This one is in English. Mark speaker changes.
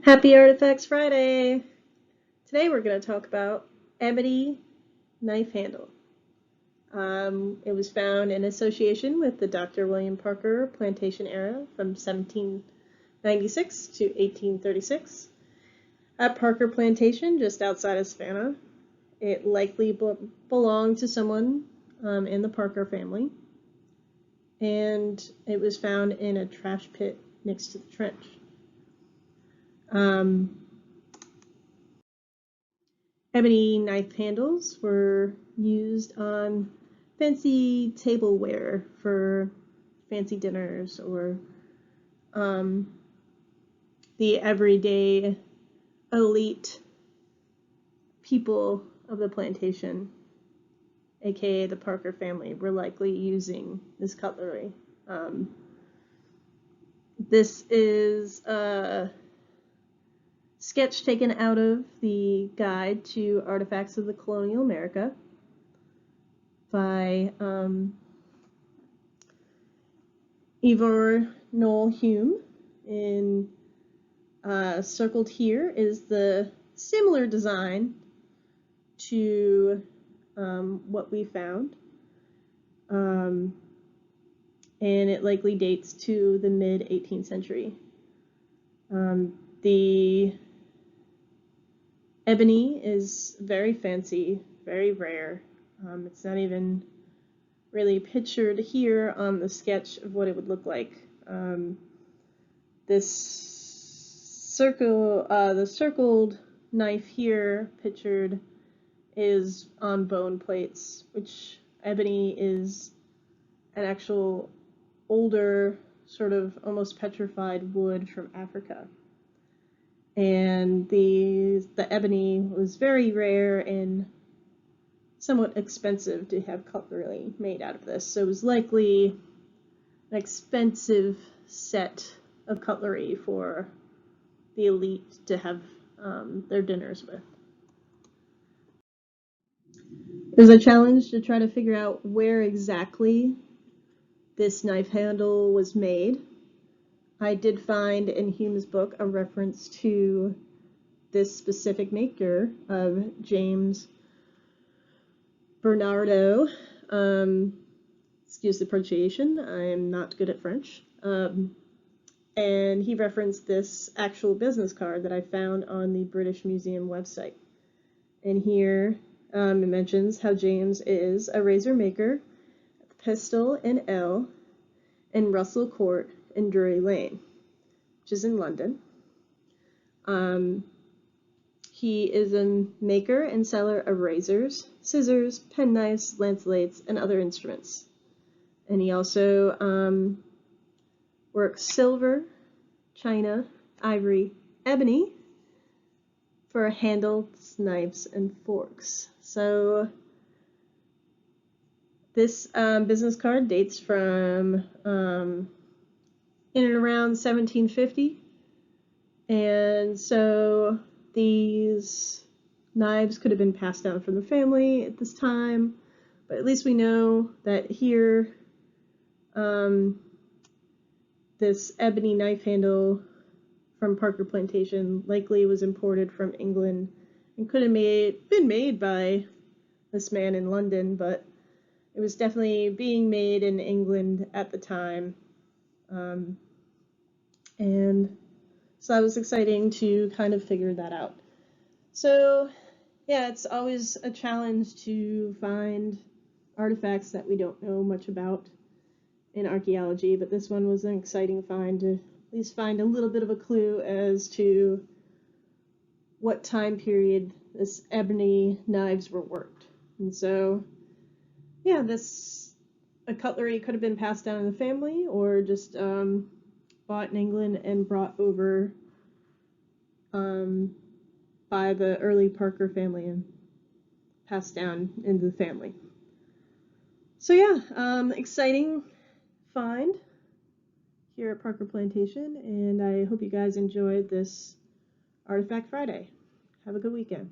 Speaker 1: Happy Artifacts Friday! Today we're going to talk about Ebony Knife Handle. It was found in association with the Dr. William Parker Plantation era from 1796 to 1836 at Parker Plantation just outside of Savannah. It likely belonged to someone in the Parker family, and it was found in a trash pit next to the trench. Ebony knife handles were used on fancy tableware for fancy dinners or the everyday elite people of the plantation, aka the Parker family, were likely using this cutlery. This is a sketch taken out of the Guide to Artifacts of the Colonial America by Ivor Noel Hume. Circled here is the similar design to what we found, and it likely dates to the mid-18th century. The ebony is very fancy, very rare. It's not even really pictured here on the sketch of what it would look like. The circled knife here pictured is on bone plates, which ebony is an actual older, sort of almost petrified wood from Africa. And the ebony was very rare and somewhat expensive to have cutlery made out of this. So it was likely an expensive set of cutlery for the elite to have their dinners with. It was a challenge to try to figure out where exactly this knife handle was made. I did find in Hume's book a reference to this specific maker of James Bernardo. Excuse the pronunciation, I am not good at French. And he referenced this actual business card that I found on the British Museum website. And here it mentions how James is a razor maker at the Pistol and L in Russell Court in Drury Lane, which is in London. He is a maker and seller of razors, scissors, penknives, lancelates, and other instruments. And he also works silver, china, ivory, ebony for handles, knives, and forks. So this business card dates from in and around 1750, and so these knives could have been passed down from the family at this time, but at least we know that here this ebony knife handle from Parker Plantation likely was imported from England and could have been made by this man in London, but it was definitely being made in England at the time. And so that was exciting to kind of figure that out. So yeah, it's always a challenge to find artifacts that we don't know much about in archaeology, but this one was an exciting find to at least find a little bit of a clue as to what time period this ebony knives were worked. And so yeah, a cutlery could have been passed down in the family or just bought in England and brought over by the early Parker family and passed down into the family. So yeah, exciting find here at Parker Plantation, and I hope you guys enjoyed this Artifact Friday. Have a good weekend.